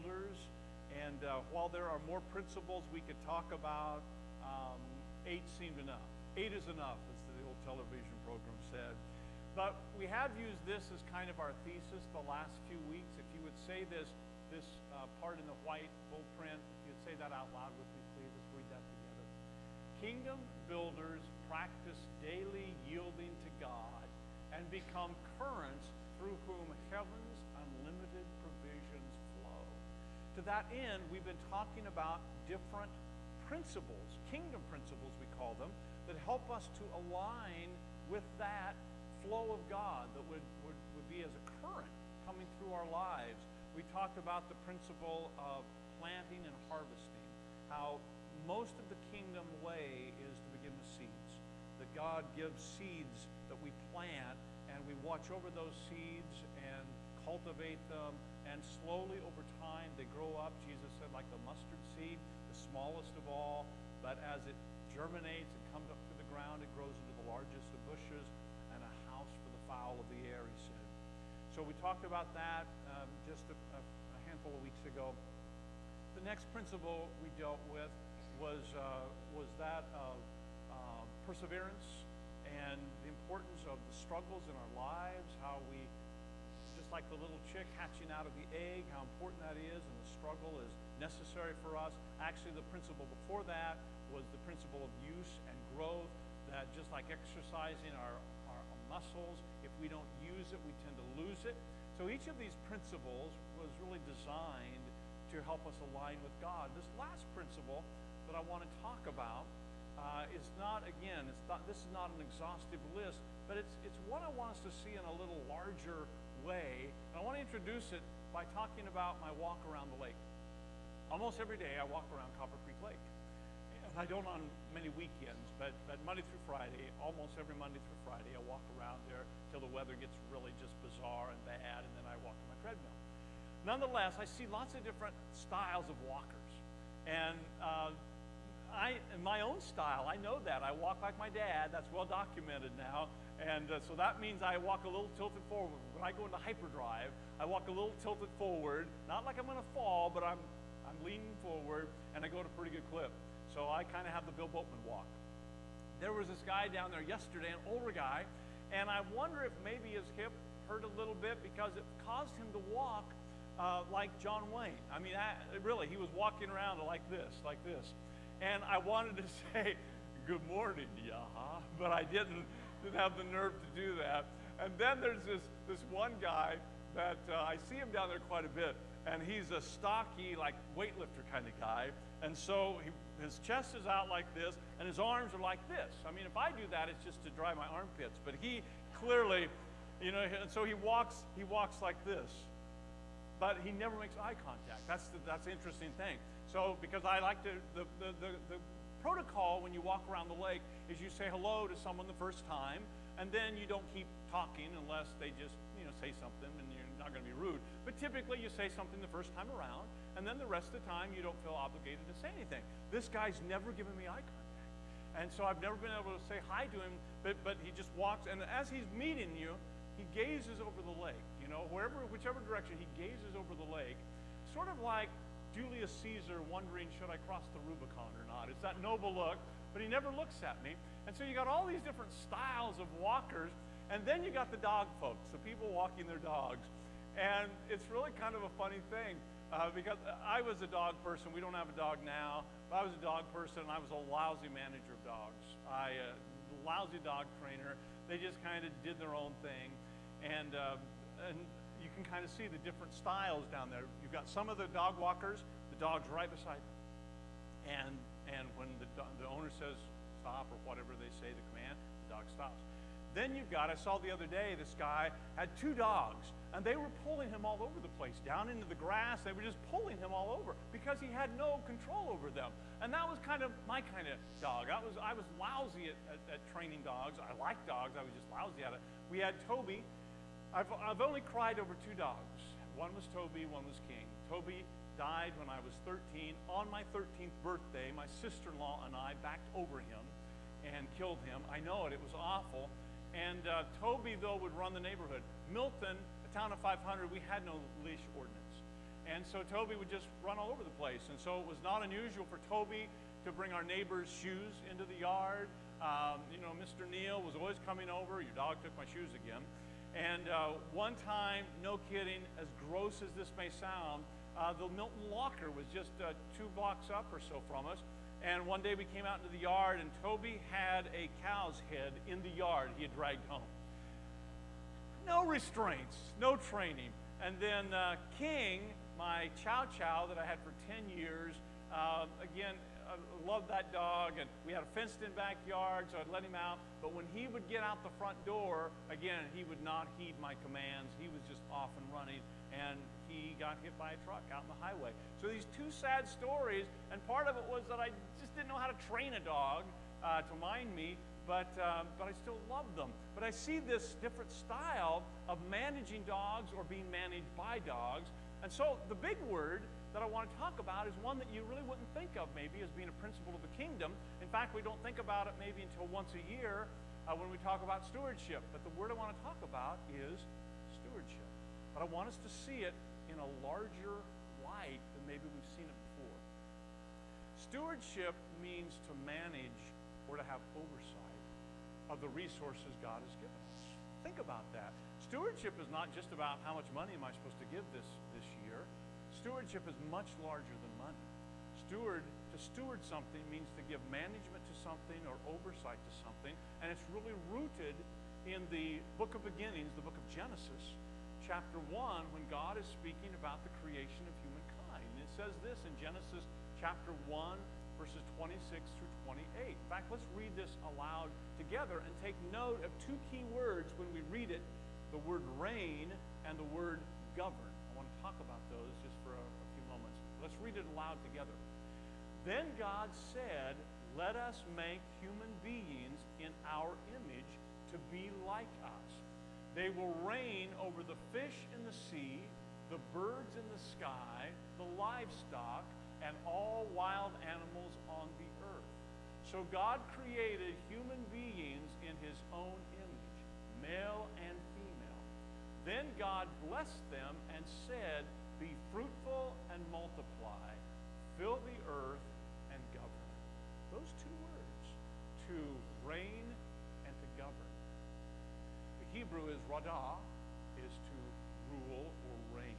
builders. And while there are more principles we could talk about, 8 seemed enough. 8 is enough, as the old television program said. But we have used this as kind of our thesis the last few weeks. If you would say this part in the white bull print, if you would say that out loud with me, please. Let's read that together. Kingdom builders practice daily yielding to God and become currents through whom heaven's unlimited provisions flow. To that end, we've been talking about different principles, kingdom principles we call them, that help us to align with that flow of God that would be as a current coming through our lives. We talked about the principle of planting and harvesting, how most of the kingdom way is to begin with seeds. That God gives seeds that we plant, and we watch over those seeds and cultivate them, and slowly over time they grow up, Jesus said, like the mustard seed, the smallest of all, but as it germinates and comes up through the ground, it grows into the largest of bushes and a house for the fowl of the air, he said. So we talked about that just a handful of weeks ago. The next principle we dealt with was that of perseverance and the importance of the struggles in our lives, how we, just like the little chick hatching out of the egg, how important that is, and the struggle is necessary for us. Actually, the principle before that was the principle of use and growth, that just like exercising our muscles, if we don't use it, we tend to lose it. So each of these principles was really designed to help us align with God. This last principle that I want to talk about is not, again, this is not an exhaustive list, but it's what I want us to see in a little larger way. And I want to introduce it by talking about my walk around the lake. Almost every day I walk around Copper Creek Lake. And I don't on many weekends, but Monday through Friday, almost every Monday through Friday, I walk around there till the weather gets really just bizarre and bad, and then I walk on my treadmill. Nonetheless, I see lots of different styles of walkers. And in my own style, I know that. I walk like my dad. That's well documented now. And so that means I walk a little tilted forward. When I go into hyperdrive, I walk a little tilted forward. Not like I'm going to fall, but I'm leaning forward, and I go at a pretty good clip. So I kind of have the Bill Boatman walk. There was this guy down there yesterday, an older guy, and I wonder if maybe his hip hurt a little bit because it caused him to walk like John Wayne. I mean, really, he was walking around like this. And I wanted to say, good morning, Yaha, but I didn't have the nerve to do that. And then there's this one guy that I see him down there quite a bit, and he's a stocky, like, weightlifter kind of guy. And so his chest is out like this, and his arms are like this. I mean, if I do that, it's just to dry my armpits. But he clearly, and so he walks like this. But he never makes eye contact. That's the interesting thing. So, because I like to, the protocol when you walk around the lake is you say hello to someone the first time, and then you don't keep talking unless they just, say something, and you're not going to be rude. But typically you say something the first time around, and then the rest of the time you don't feel obligated to say anything. This guy's never given me eye contact. And so I've never been able to say hi to him, but he just walks, and as he's meeting you, he gazes over the lake, whichever direction he gazes over the lake, sort of like Julius Caesar wondering, should I cross the Rubicon or not? It's that noble look, but he never looks at me. And so you got all these different styles of walkers, and then you got the dog folks, the people walking their dogs. And it's really kind of a funny thing, because I was a dog person. We don't have a dog now, but I was a dog person, and I was a lousy manager of dogs. Lousy dog trainer. They just kind of did their own thing. And you can kind of see the different styles down there. You've got some of the dog walkers, the dog's right beside them. And when the owner says stop or whatever they say, the command, the dog stops. Then you've got, I saw the other day, this guy had 2 dogs, and they were pulling him all over the place, down into the grass. They were just pulling him all over because he had no control over them. And that was kind of my kind of dog. I was lousy at training dogs. I like dogs. I was just lousy at it. We had Toby. I've only cried over 2 dogs. One was Toby, one was King. Toby died when I was 13. On my 13th birthday, my sister-in-law and I backed over him and killed him. I know it was awful. And Toby, though, would run the neighborhood. Milton, a town of 500, we had no leash ordinance. And so Toby would just run all over the place. And so it was not unusual for Toby to bring our neighbor's shoes into the yard. Mr. Neal was always coming over. Your dog took my shoes again. And one time, no kidding, as gross as this may sound, the Milton locker was just 2 blocks up or so from us. And one day we came out into the yard, and Toby had a cow's head in the yard he had dragged home. No restraints, no training. And then King, my Chow Chow that I had for 10 years, again, I loved that dog, and we had a fenced-in backyard, so I'd let him out. But when he would get out the front door, again, he would not heed my commands. He was just off and running, and he got hit by a truck out on the highway. So these 2 sad stories, and part of it was that I just didn't know how to train a dog to mind me, but I still love them. But I see this different style of managing dogs or being managed by dogs. And so the big word that I want to talk about is one that you really wouldn't think of maybe as being a principle of the kingdom. In fact, we don't think about it maybe until once a year when we talk about stewardship. But the word I want to talk about is stewardship. But I want us to see it in a larger light than maybe we've seen it before. Stewardship means to manage or to have oversight of the resources God has given us. Think about that. Stewardship is not just about how much money am I supposed to give this year. Stewardship is much larger than money. To steward something means to give management to something or oversight to something, and it's really rooted in the book of beginnings, the book of Genesis, chapter 1, when God is speaking about the creation of humankind. And it says this in Genesis chapter 1, verses 26 through 28. In fact, let's read this aloud together and take note of 2 key words when we read it, the word reign and the word govern. I want to talk about those just for a few moments. Let's read it aloud together. Then God said, "Let us make human beings in our image to be like us. They will reign over the fish in the sea, the birds in the sky, the livestock, and all wild animals on the earth." So God created human beings in his own image, male and female. Then God blessed them and said, "Be fruitful and multiply, fill the earth and govern." Those 2 words, to reign and to govern. The Hebrew is radah, is to rule or reign.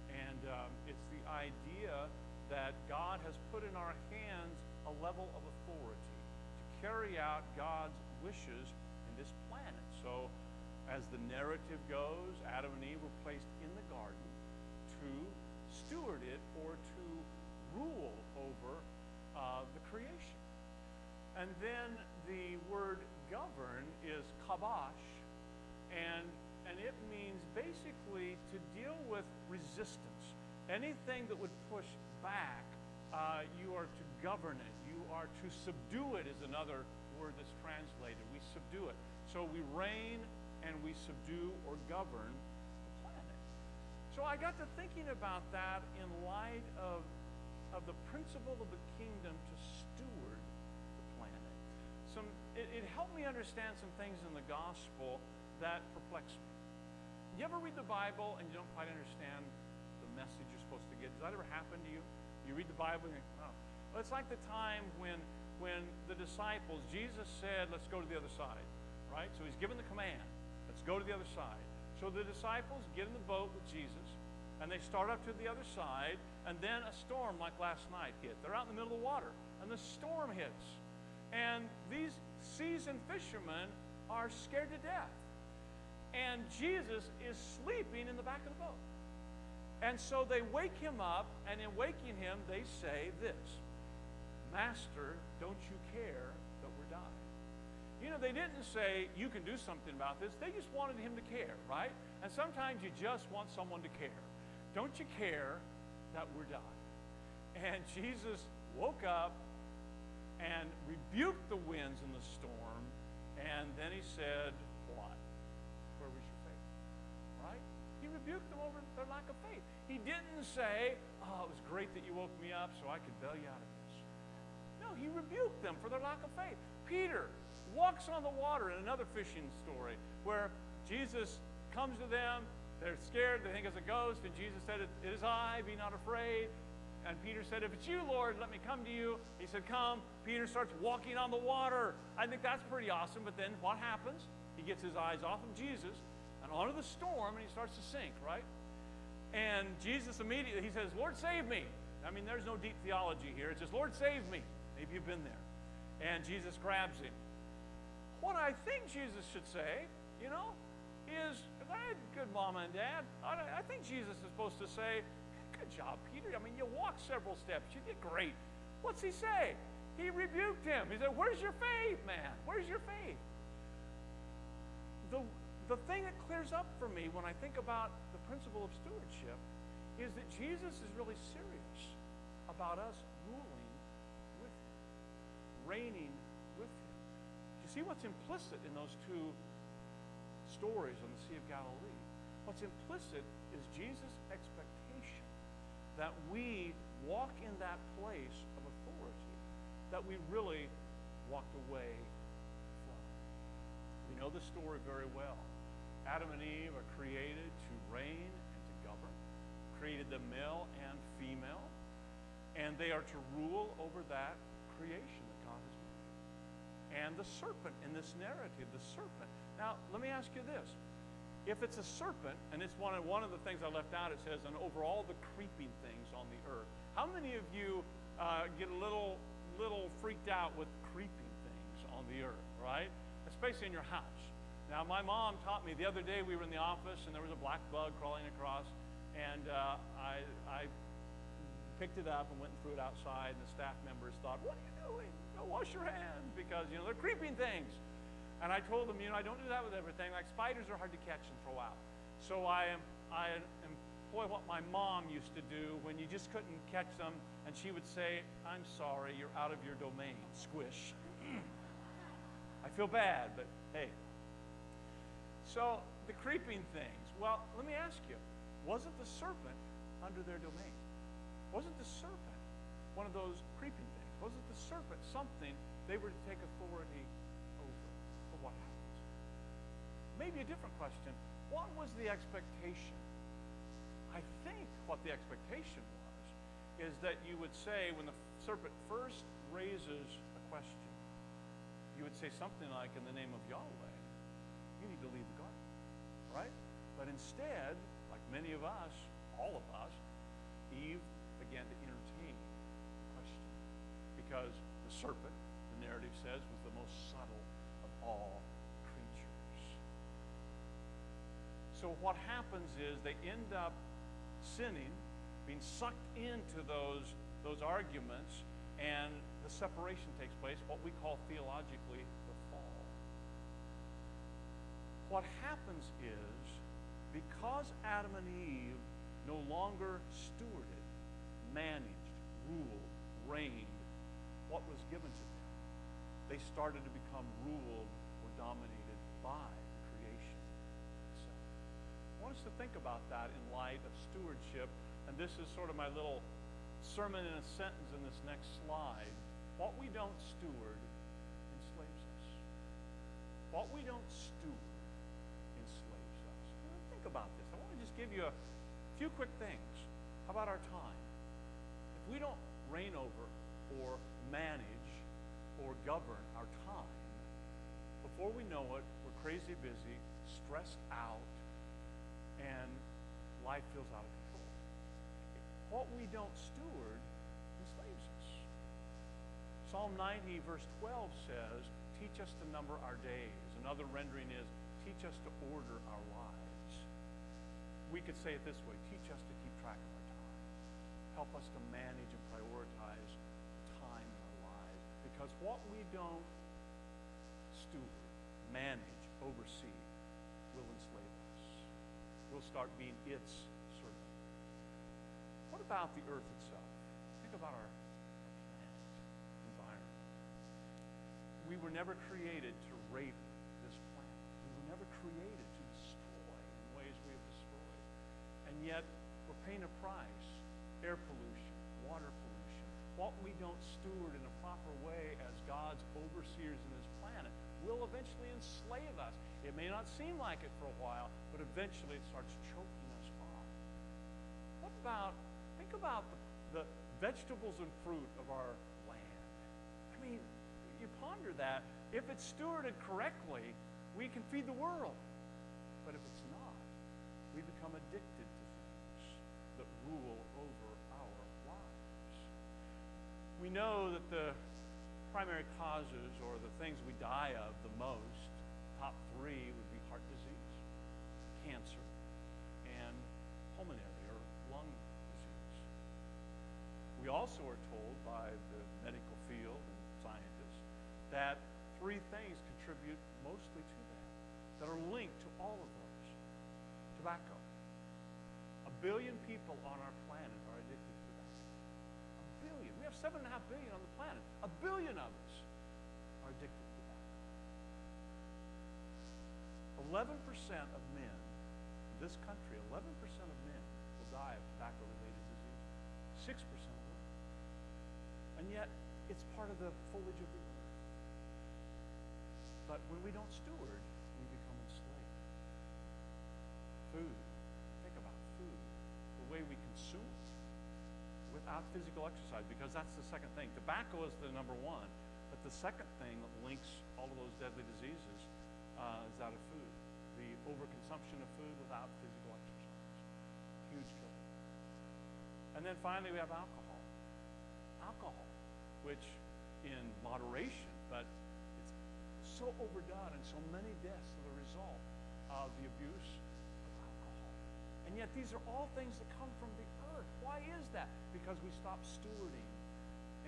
And it's the idea that God has put in our hands a level of authority to carry out God's wishes in this planet. So as the narrative goes, Adam and Eve were placed in the garden to steward it or to rule over the creation. And then the word govern is kabash, and it means basically to deal with resistance. Anything that would push back, you are to govern it. You are to subdue it is another word that's translated. We subdue it. So we reign and we subdue or govern the planet. So I got to thinking about that in light of the principle of the kingdom to steward the planet. It helped me understand some things in the gospel that perplex me. You ever read the Bible and you don't quite understand the message you're supposed to get? Does that ever happen to you? You read the Bible and you think, oh. Well, it's like the time when the disciples, Jesus said, "Let's go to the other side," right? So he's given the command, let's go to the other side. So the disciples get in the boat with Jesus, and they start up to the other side, and then a storm like last night hit. They're out in the middle of the water, and the storm hits. And these seasoned fishermen are scared to death. And Jesus is sleeping in the back of the boat. And so they wake him up, and in waking him, they say this, "Master, don't you care that we're dying?" You know, they didn't say, "You can do something about this." They just wanted him to care, right? And sometimes you just want someone to care. Don't you care that we're dying? And Jesus woke up and rebuked the winds and the storm, and then he said, "What? Where was your faith?" Right? He rebuked them over their lack of faith. He didn't say, "Oh, it was great that you woke me up so I could bail you out of this." No, he rebuked them for their lack of faith. Peter walks on the water in another fishing story where Jesus comes to them, They're scared. They think it's a ghost. And Jesus said, it is I. Be not afraid. And Peter said, if it's you, Lord, let me come to you. He said, come. Peter starts walking on the water. I think that's pretty awesome. But then what happens? He gets his eyes off of Jesus and onto the storm, and he starts to sink, right? And Jesus immediately, he says, Lord, save me. I mean, there's no deep theology here. It's just, Lord, save me. Maybe you've been there. And Jesus grabs him. What I think Jesus should say, is, if I had good mama and dad, I think Jesus is supposed to say, good job, Peter. I mean, you walked several steps. You did great. What's he say? He rebuked him. He said, where's your faith, man? Where's your faith? The thing that clears up for me when I think about the principle of stewardship is that Jesus is really serious about us ruling with him, reigning with him. You see what's implicit in those two stories on the Sea of Galilee? What's implicit is Jesus' expectation that we walk in that place of authority that we really walked away from. We know the story very well. Adam and Eve are created to reign and to govern, created them male and female, and they are to rule over that creation that God has made. And the serpent in this narrative, the serpent. Now, let me ask you this. If it's a serpent, and it's one of the things I left out, it says, and over all the creeping things on the earth. How many of you get a little freaked out with creeping things on the earth, right? Especially in your house. Now, my mom taught me the other day, we were in the office and there was a black bug crawling across, and I picked it up and went and threw it outside, and the staff members thought, what are you doing? Go wash your hands, because, they're creeping things. And I told them, I don't do that with everything. Like, spiders are hard to catch and throw out. So I employ what my mom used to do when you just couldn't catch them, and she would say, I'm sorry, you're out of your domain. Squish. I feel bad, but hey. So the creeping things. Well, let me ask you, wasn't the serpent under their domain? Wasn't the serpent one of those creeping things? Wasn't the serpent something they were to take authority over? For what happens? Maybe a different question. What was the expectation? I think what the expectation was is that you would say, when the serpent first raises a question, you would say something like, in the name of Yahweh, you need to leave the garden, right? But instead, like many of us, all of us, Eve began to entertain the question, because the serpent, the narrative says, was the most subtle of all creatures. So what happens is they end up sinning, being sucked into those arguments, and the separation takes place, what we call theologically the fall. What happens is, because Adam and Eve no longer stewarded, managed, ruled, reigned what was given to them, they started to become ruled or dominated by the creation itself. I want us to think about that in light of stewardship, and this is sort of my little sermon in a sentence in this next slide. What we don't steward enslaves us. What we don't steward enslaves us. Think about this. I want to just give you a few quick things. How about our time? If we don't reign over or manage or govern our time, before we know it, we're crazy busy, stressed out, and life feels out of control. What we don't steward enslaves us. Psalm 90, verse 12 says, teach us to number our days. Another rendering is, teach us to order our lives. We could say it this way, teach us to keep track of our time. Help us to manage and prioritize time in our lives. Because what we don't steward, manage, oversee, will enslave us. We'll start being its servant. What about the earth itself? Think about our planet, environment. We were never created to rape this planet. We were never created to destroy in ways we have destroyed. And yet, we're paying a price. Air pollution, water pollution. What we don't steward in a proper way as God's overseers in this planet will eventually enslave us. It may not seem like it for a while, but eventually it starts choking us off. Think about the vegetables and fruit of our land. I mean, you ponder that. If it's stewarded correctly, we can feed the world. But if it's not, we become addicted to things that rule over our lives. We know that the primary causes, or the things we die of the most, top 3 would be heart disease, cancer, and pulmonary or lung disease. We also are told by the medical field and scientists that 3 things contribute mostly to that are linked to all of those. Tobacco. 1 billion people on our planet are addicted to tobacco. 1 billion. We have 7.5 billion on the planet. 1 billion of us are addicted to tobacco. 11% of men in this country, 11% of men will die of tobacco-related disease. 6% of women. And yet, it's part of the foliage of the earth. But when we don't steward, we become enslaved. Food. Think about food. The way we consume it without physical exercise, because that's the second thing. Tobacco is the number 1, but the second thing that links all of those deadly diseases is that of food. The overconsumption of food without physical exercise. Huge killer. And then finally we have alcohol. Alcohol, which in moderation, but it's so overdone, and so many deaths are the result of the abuse of alcohol. And yet these are all things that come from the earth. Why is that? Because we stopped stewarding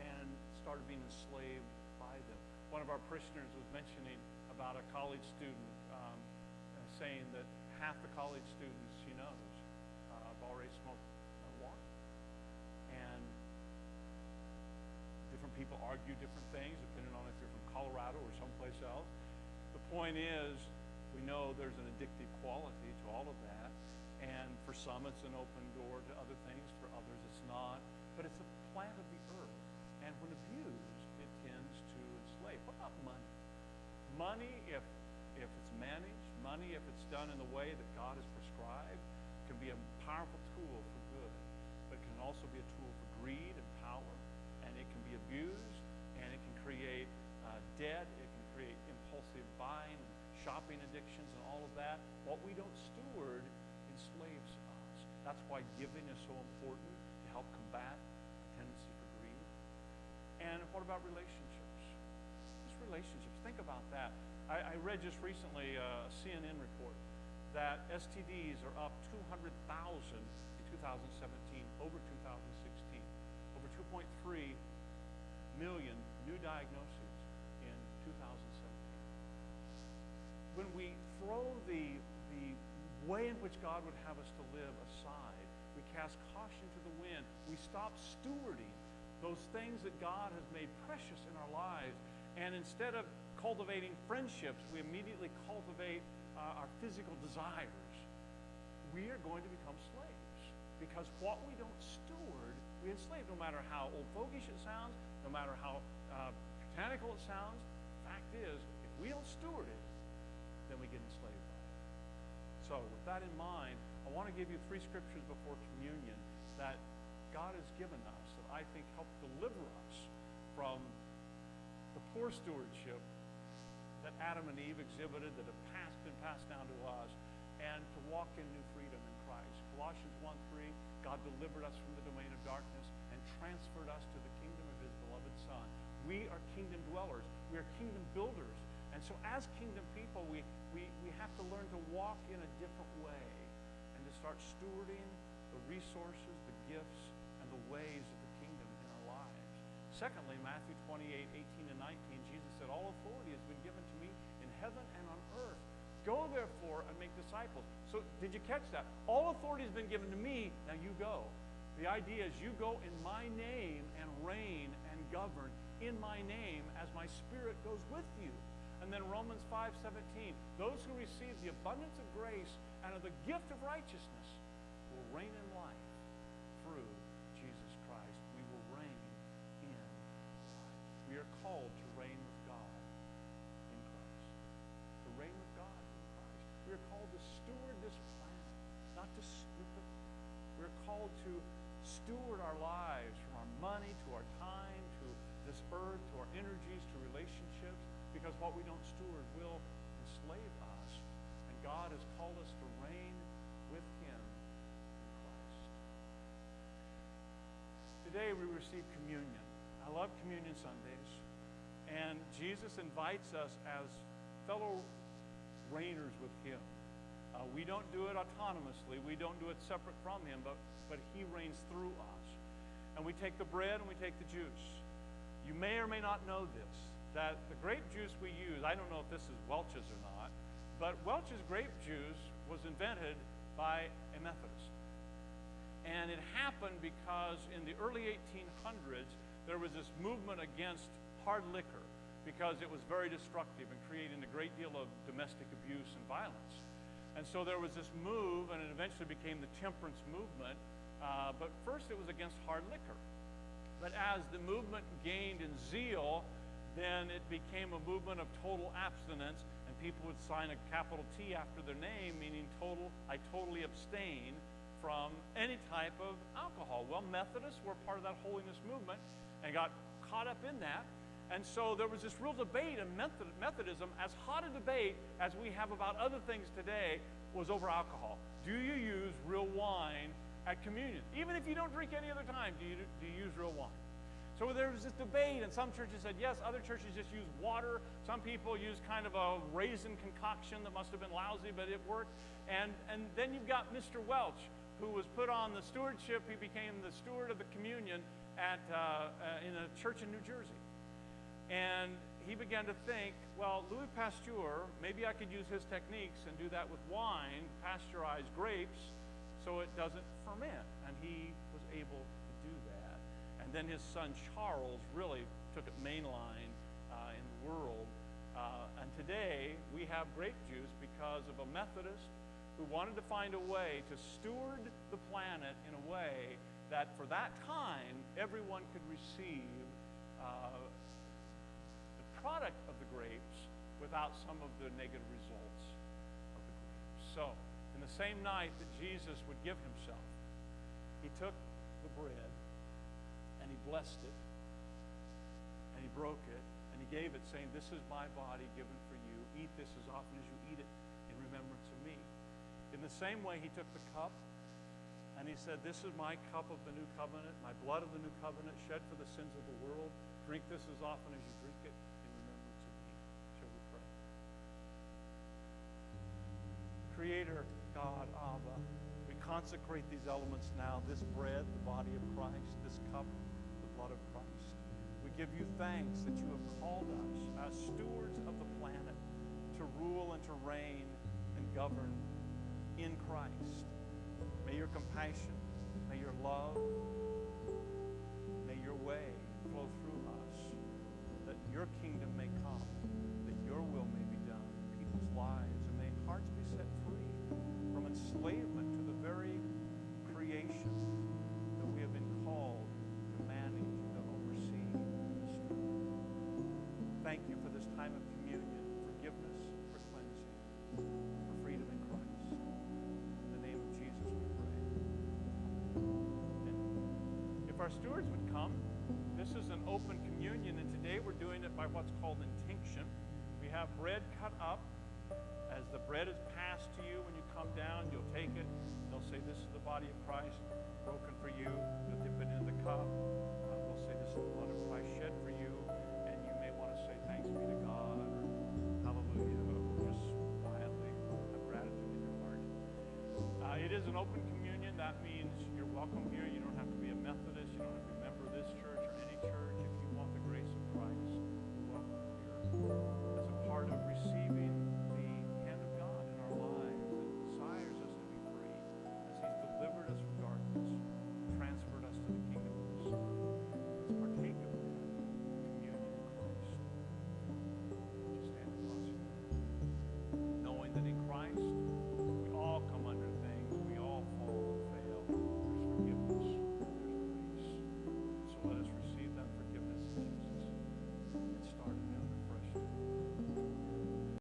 and started being enslaved by them. One of our parishioners was mentioning about a college student saying that half the college students she knows have already smoked marijuana. And different people argue different things depending on if you're from Colorado or someplace else. The point is, we know there's an addictive quality to all of that. And for some, it's an open door to other things. For others, it's not. But it's a plant of the earth. And when abused, it tends to enslave. What about money? Money, if it's managed, money, if it's done in the way that God has prescribed, can be a powerful tool for good. But it can also be a tool for greed and power. And it can be abused, and it can create debt. It can create impulsive buying, shopping addictions, and all of that. What we don't steward enslaves us. That's why giving is so important to help combat a tendency for greed. And what about relationships? Just relationships. Think about that. I read just recently a CNN report that STDs are up 200,000 in 2017 over 2016. Over 2.3 million new diagnoses in 2017. When we throw the way in which God would have us to live aside, we cast caution to the wind, we stop stewarding those things that God has made precious in our lives, and instead of cultivating friendships, we immediately cultivate our physical desires, we are going to become slaves. Because what we don't steward, we enslave. No matter how old-fogish it sounds, no matter how puritanical it sounds, the fact is, if we don't steward it, then we get enslaved by it. So with that in mind, I want to give you 3 scriptures before communion that God has given us that I think help deliver us from the poor stewardship that Adam and Eve exhibited, that have been passed down to us, and to walk in new freedom in Christ. Colossians 1:3, God delivered us from the domain of darkness and transferred us to the kingdom of his beloved Son. We are kingdom dwellers. We are kingdom builders. And so as kingdom people, we have to learn to walk in a different way and to start stewarding the resources, the gifts, and the ways of the kingdom in our lives. Secondly, Matthew 28:18 and 19, Jesus said, all authority has been given to me in heaven and on earth. Go therefore and make disciples. So did you catch that? All authority has been given to me, now you go. The idea is you go in my name and reign and govern in my name as my Spirit goes with you. And then Romans 5:17, those who receive the abundance of grace and of the gift of righteousness will reign in life through Jesus Christ. We will reign in life. We are called to reign with God in Christ. To reign with God in Christ. to steward our lives, from our money to our time to this earth to our energies to relationships, because what we don't steward will enslave us. And God has called us to reign with Him in Christ. Today we receive communion. I love communion Sundays. And Jesus invites us as fellow reigners with Him. We don't do it autonomously. We don't do it separate from Him, but He reigns through us. And we take the bread and we take the juice. You may or may not know this, that the grape juice we use, I don't know if this is Welch's or not, but Welch's grape juice was invented by a Methodist. And it happened because in the early 1800s, there was this movement against hard liquor because it was very destructive and creating a great deal of domestic abuse and violence. And so there was this move, and it eventually became the temperance movement. But first it was against hard liquor. But as the movement gained in zeal, then it became a movement of total abstinence, and people would sign a capital T after their name, meaning I totally abstain from any type of alcohol. Well, Methodists were part of that holiness movement and got caught up in that. And so there was this real debate in Methodism, as hot a debate as we have about other things today, was over alcohol. Do you use real wine at communion? Even if you don't drink any other time, do you use real wine? So there was this debate, and some churches said yes, other churches just use water. Some people use kind of a raisin concoction that must have been lousy, but it worked. And then you've got Mr. Welch, who was put on the stewardship. He became the steward of the communion in a church in New Jersey. And he began to think, well, Louis Pasteur, maybe I could use his techniques and do that with wine, pasteurize grapes, so it doesn't ferment. And he was able to do that. And then his son Charles really took it mainline in the world. And today we have grape juice because of a Methodist who wanted to find a way to steward the planet in a way that for that time everyone could receive product of the grapes without some of the negative results of the grapes. So, in the same night that Jesus would give himself, he took the bread and he blessed it and he broke it and he gave it, saying, "This is my body given for you. Eat this as often as you eat it in remembrance of me." In the same way, he took the cup and he said, "This is my cup of the new covenant, my blood of the new covenant, shed for the sins of the world. Drink this as often as you drink it in remembrance of me." Shall we pray? Creator, God, Abba, we consecrate these elements now, this bread, the body of Christ, this cup, the blood of Christ. We give you thanks that you have called us as stewards of the planet to rule and to reign and govern in Christ. May your compassion, may your love, may your way flow through us, that your kingdom may come, that your will may be done in people's lives, and may hearts be set free from enslavement to the very creation that we have been called to manage, to oversee, and to steward. Thank you for this time of communion, forgiveness, for cleansing, for freedom in Christ. In the name of Jesus we pray. And if our stewards would come, this is an open communion, and today we're doing it by what's called intinction. We have bread cut up. As the bread is passed to you, when you come down, you'll take it. They'll say, "This is the body of Christ broken for you." You'll dip it in the cup. They'll say, "This is the blood of Christ shed for you." And you may want to say, "Thanks be to God," or "Hallelujah," or just quietly have gratitude in your heart. It is an open communion. That means you're welcome here. You don't have to be a Methodist. You don't have to be a member of this church or any church. If you